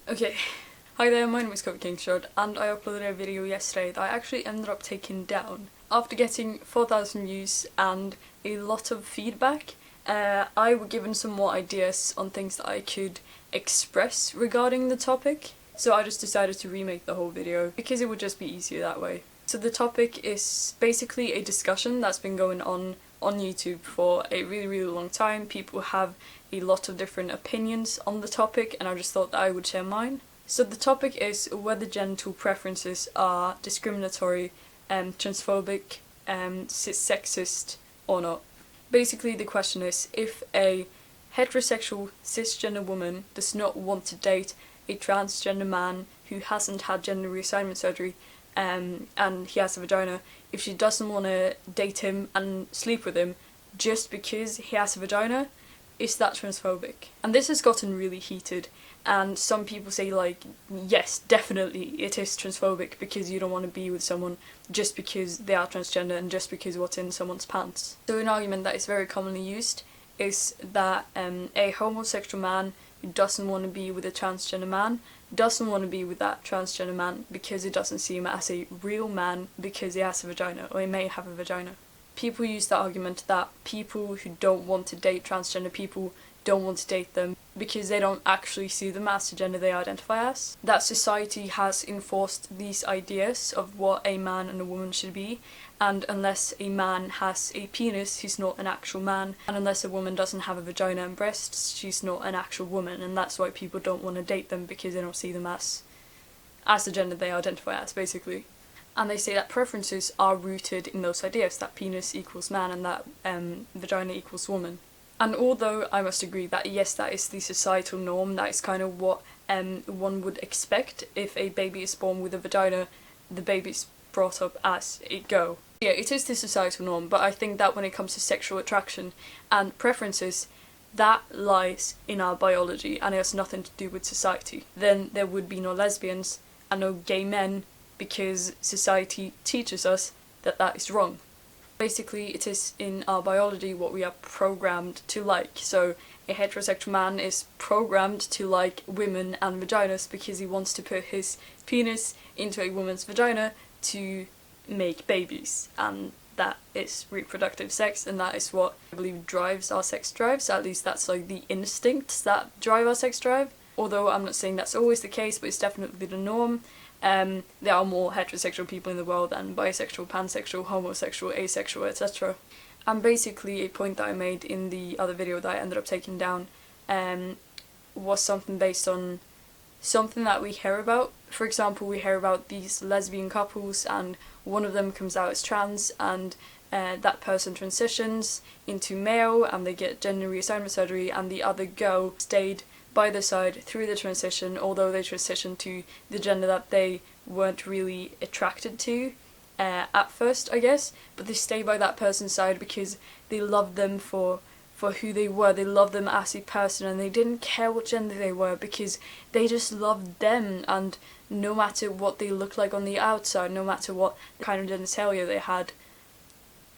Okay, hi there, my name is Kobe Kingshot, and I uploaded a video yesterday that I actually ended up taking down. After getting 4,000 views and a lot of feedback, I was given some more ideas on things that I could express regarding the topic, so I just decided to remake the whole video because it would just be easier that way. So the topic is basically a discussion that's been going on YouTube for a really long time. People have a lot of different opinions on the topic, and I just thought that I would share mine. So the topic is whether genital preferences are discriminatory, transphobic, sexist or not. Basically the question is, if a heterosexual cisgender woman does not want to date a transgender man who hasn't had gender reassignment surgery and he has a vagina, if she doesn't want to date him and sleep with him just because he has a vagina, is that transphobic? And this has gotten really heated, and some people say like, yes, definitely it is transphobic because you don't want to be with someone just because they are transgender and just because what's in someone's pants. So an argument that is very commonly used is that a homosexual man who doesn't want to be with a transgender man doesn't want to be with that transgender man because it doesn't see him as a real man because he has a vagina, or he may have a vagina. People use the argument that people who don't want to date transgender people don't want to date them because they don't actually see them as the gender they identify as. That society has enforced these ideas of what a man and a woman should be, and unless a man has a penis, he's not an actual man, and unless a woman doesn't have a vagina and breasts, she's not an actual woman, and that's why people don't want to date them, because they don't see them as the gender they identify as, basically. And they say that preferences are rooted in those ideas, that penis equals man and that vagina equals woman. And although I must agree that yes, that is the societal norm, that is kind of what one would expect if a baby is born with a vagina, the baby's brought up as a girl. Yeah, it is the societal norm, but I think that when it comes to sexual attraction and preferences, that lies in our biology and it has nothing to do with society. Then there would be no lesbians and no gay men because society teaches us that that is wrong. Basically, it is in our biology what we are programmed to like. So a heterosexual man is programmed to like women and vaginas because he wants to put his penis into a woman's vagina to make babies, and that is reproductive sex, and that is what I believe drives our sex drives. At least that's like the instincts that drive our sex drive. Although I'm not saying that's always the case, but it's definitely the norm. There are more heterosexual people in the world than bisexual, pansexual, homosexual, asexual, etc. And basically a point that I made in the other video that I ended up taking down was something based on something that we hear about. For example, we hear about these lesbian couples and one of them comes out as trans and that person transitions into male and they get gender reassignment surgery, and the other girl stayed by their side through the transition, although they transitioned to the gender that they weren't really attracted to at first, I guess, but they stay by that person's side because they loved them for who they were. They loved them as a person and they didn't care what gender they were because they just loved them, and no matter what they looked like on the outside, no matter what kind of genitalia they had,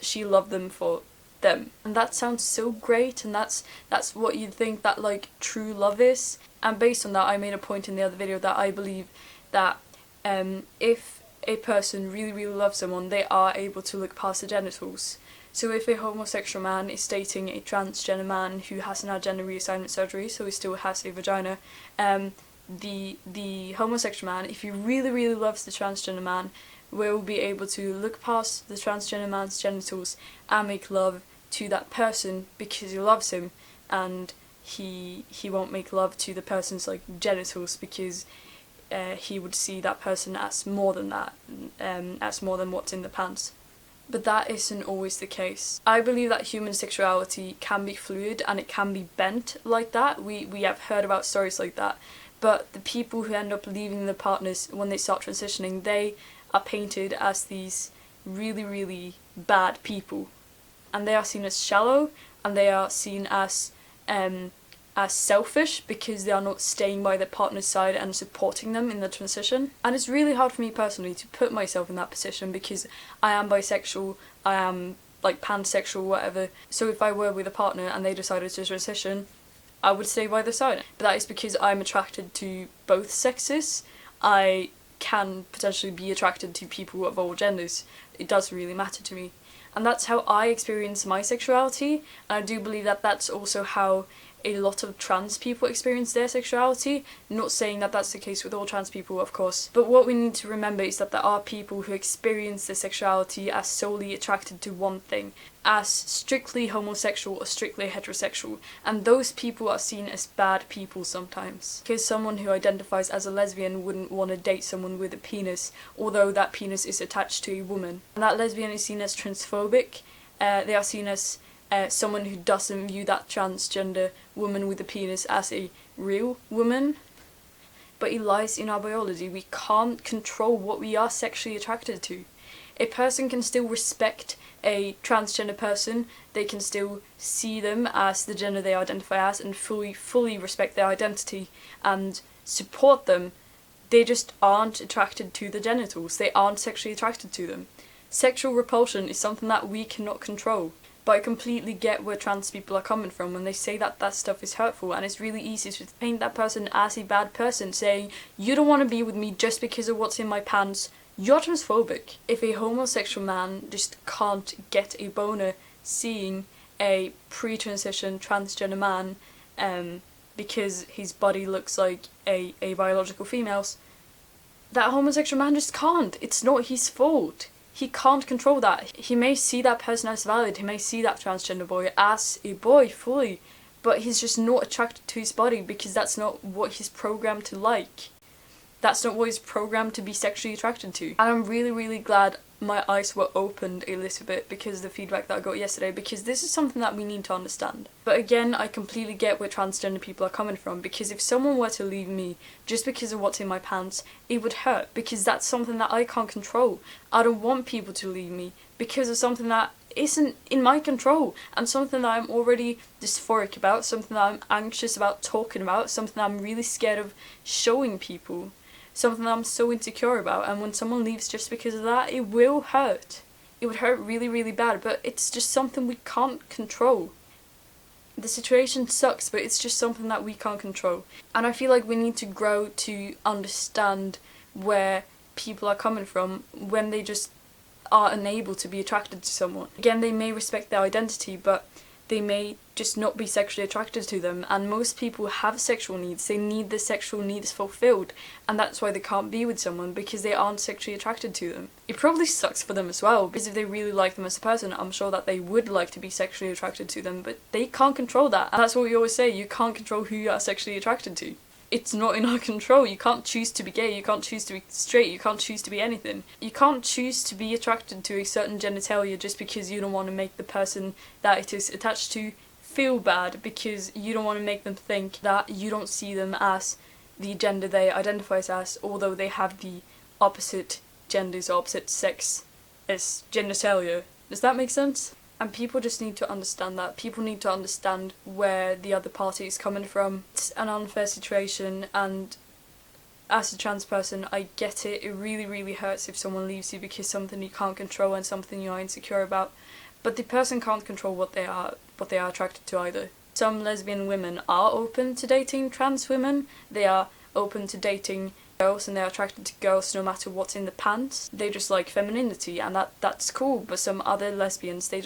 she loved them for them. And that sounds so great, and that's what you'd think that like true love is. And based on that, I made a point in the other video that I believe that if a person really loves someone, they are able to look past the genitals. So if a homosexual man is dating a transgender man who hasn't had gender reassignment surgery, so he still has a vagina, the homosexual man, if he really loves the transgender man, will be able to look past the transgender man's genitals and make love to that person because he loves him, and he won't make love to the person's like genitals because he would see that person as more than that, as more than what's in the pants. But that isn't always the case. I believe that human sexuality can be fluid and it can be bent like that. We have heard about stories like that, but the people who end up leaving their partners when they start transitioning, they are painted as these really bad people, and they are seen as shallow, and they are seen as selfish because they are not staying by their partner's side and supporting them in the transition. And it's really hard for me personally to put myself in that position because I am bisexual, I am like pansexual, whatever. So if I were with a partner and they decided to transition, I would stay by their side. But that is because I'm attracted to both sexes. I can potentially be attracted to people of all genders. It doesn't really matter to me. And that's how I experience my sexuality, and I do believe that that's also how a lot of trans people experience their sexuality. Not saying that that's the case with all trans people, of course, but what we need to remember is that there are people who experience their sexuality as solely attracted to one thing, as strictly homosexual or strictly heterosexual, and those people are seen as bad people sometimes. Because someone who identifies as a lesbian wouldn't want to date someone with a penis, although that penis is attached to a woman. And that lesbian is seen as transphobic. They are seen as someone who doesn't view that transgender woman with a penis as a real woman. But it lies in our biology. We can't control what we are sexually attracted to. A person can still respect a transgender person, they can still see them as the gender they identify as and fully respect their identity and support them. They just aren't attracted to the genitals, they aren't sexually attracted to them. Sexual repulsion is something that we cannot control. But I completely get where trans people are coming from when they say that that stuff is hurtful, and it's really easy to paint that person as a bad person, saying, you don't want to be with me just because of what's in my pants, you're transphobic. If a homosexual man just can't get a boner seeing a pre-transition transgender man because his body looks like a biological female's, that homosexual man just can't. It's not his fault. He can't control that. He may see that person as valid, he may see that transgender boy as a boy fully, but he's just not attracted to his body because that's not what he's programmed to like. That's not what he's programmed to be sexually attracted to. And I'm really, really glad my eyes were opened a little bit because of the feedback that I got yesterday, because this is something that we need to understand. But again, I completely get where transgender people are coming from, because if someone were to leave me just because of what's in my pants, it would hurt, because that's something that I can't control. I don't want people to leave me because of something that isn't in my control, and something that I'm already dysphoric about, something that I'm anxious about talking about, something that I'm really scared of showing people. Something that I'm so insecure about, and when someone leaves just because of that, it will hurt. It would hurt really, really bad, but it's just something we can't control. The situation sucks, but it's just something that we can't control. And I feel like we need to grow to understand where people are coming from when they just are unable to be attracted to someone. Again, they may respect their identity, but they may just not be sexually attracted to them, and most people have sexual needs. They need the sexual needs fulfilled, and that's why they can't be with someone, because they aren't sexually attracted to them. It probably sucks for them as well, because if they really like them as a person, I'm sure that they would like to be sexually attracted to them, but they can't control that. And that's what we always say, you can't control who you are sexually attracted to. It's not in our control. You can't choose to be gay, you can't choose to be straight, you can't choose to be anything. You can't choose to be attracted to a certain genitalia just because you don't want to make the person that it is attached to feel bad, because you don't want to make them think that you don't see them as the gender they identify as, although they have the opposite genders, opposite sex as genitalia. Does that make sense? And people just need to understand that. People need to understand where the other party is coming from. It's an unfair situation, and as a trans person, I get it. It really, really hurts if someone leaves you because something you can't control and something you're insecure about. But the person can't control what they are attracted to either. Some lesbian women are open to dating trans women. They are open to dating girls, and they're attracted to girls no matter what's in the pants. They just like femininity, and that's cool. But some other lesbians, they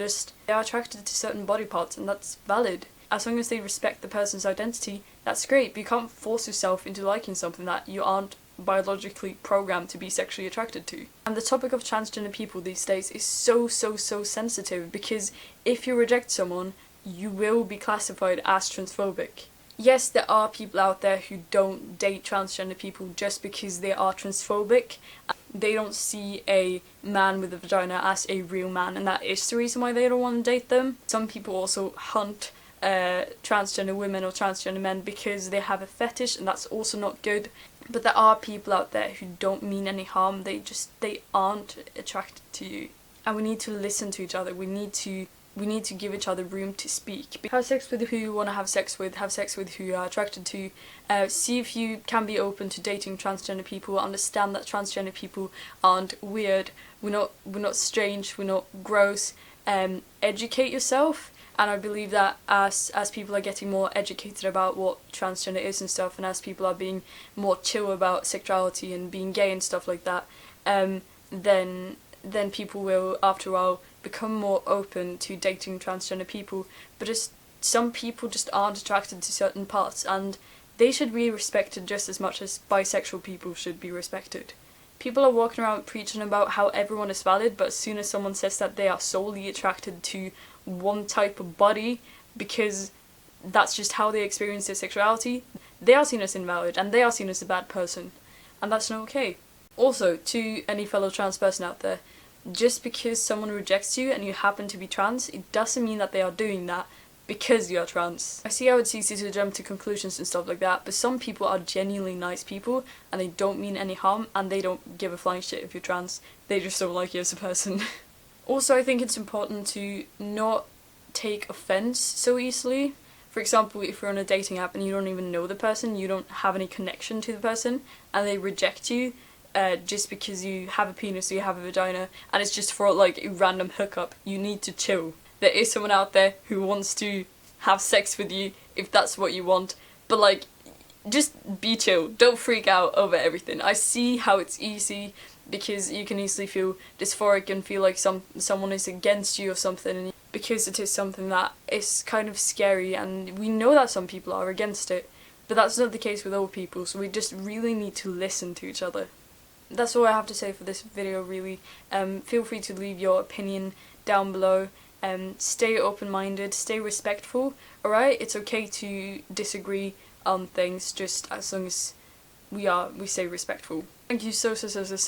are attracted to certain body parts, and that's valid. As long as they respect the person's identity, that's great. But you can't force yourself into liking something that you aren't biologically programmed to be sexually attracted to. And the topic of transgender people these days is so sensitive, because if you reject someone, you will be classified as transphobic. Yes, there are people out there who don't date transgender people just because they are transphobic. They don't see a man with a vagina as a real man, and that is the reason why they don't want to date them. Some people also hunt transgender women or transgender men because they have a fetish, and that's also not good. But there are people out there who don't mean any harm. They aren't attracted to you, and we need to listen to each other. We need to give each other room to speak. Have sex with who you want to have sex with who you are attracted to. See if you can be open to dating transgender people. Understand that transgender people aren't weird. We're not strange. We're not gross. Educate yourself, And I believe that as people are getting more educated about what transgender is and stuff, and as people are being more chill about sexuality and being gay and stuff like that, then people will, after a while, become more open to dating transgender people. But just some people just aren't attracted to certain parts, and they should be respected just as much as bisexual people should be respected. People are walking around preaching about how everyone is valid, but as soon as someone says that they are solely attracted to one type of body because that's just how they experience their sexuality, they are seen as invalid and they are seen as a bad person, and that's not okay. Also, to any fellow trans person out there, just because someone rejects you and you happen to be trans, it doesn't mean that they are doing that because you're trans. I see how it's easy to jump to conclusions and stuff like that, but some people are genuinely nice people and they don't mean any harm and they don't give a flying shit if you're trans. They just don't like you as a person. Also, I think it's important to not take offense so easily. For example, if you're on a dating app and you don't even know the person, you don't have any connection to the person, and they reject you just because you have a penis or you have a vagina, and it's just for like a random hookup, you need to chill. There is someone out there who wants to have sex with you if that's what you want, but like, just be chill. Don't freak out over everything. I see how it's easy because you can easily feel dysphoric and feel like someone is against you or something, and because it is something that is kind of scary, and we know that some people are against it, but that's not the case with all people, so we just really need to listen to each other. That's all I have to say for this video, really. Feel free to leave your opinion down below. Stay open-minded, stay respectful, alright? It's okay to disagree on things, just as long as we stay respectful. Thank you so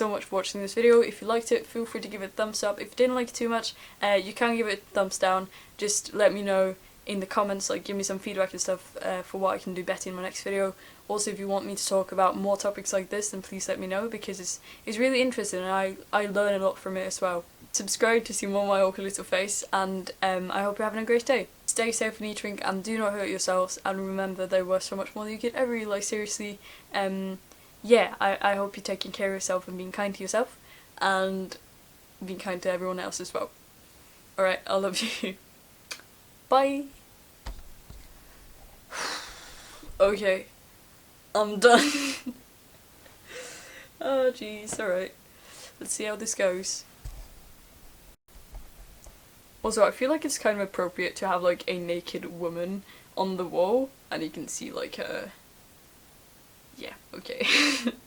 much for watching this video. If you liked it, feel free to give it a thumbs up. If you didn't like it too much, you can give it a thumbs down. Just let me know in the comments, like give me some feedback and stuff for what I can do better in my next video. Also, if you want me to talk about more topics like this, then please let me know, because it's really interesting and I learn a lot from it as well. Subscribe to see more of my awkward little face, and I hope you're having a great day. Stay safe and eat, drink, and do not hurt yourselves, and remember there was so much more that you could ever realize. Seriously, yeah, I hope you're taking care of yourself and being kind to yourself, and being kind to everyone else as well. Alright, I love you. Bye! Okay, I'm done. Oh jeez, alright. Let's see how this goes. Also, I feel like it's kind of appropriate to have like a naked woman on the wall and you can see like her. Yeah, okay.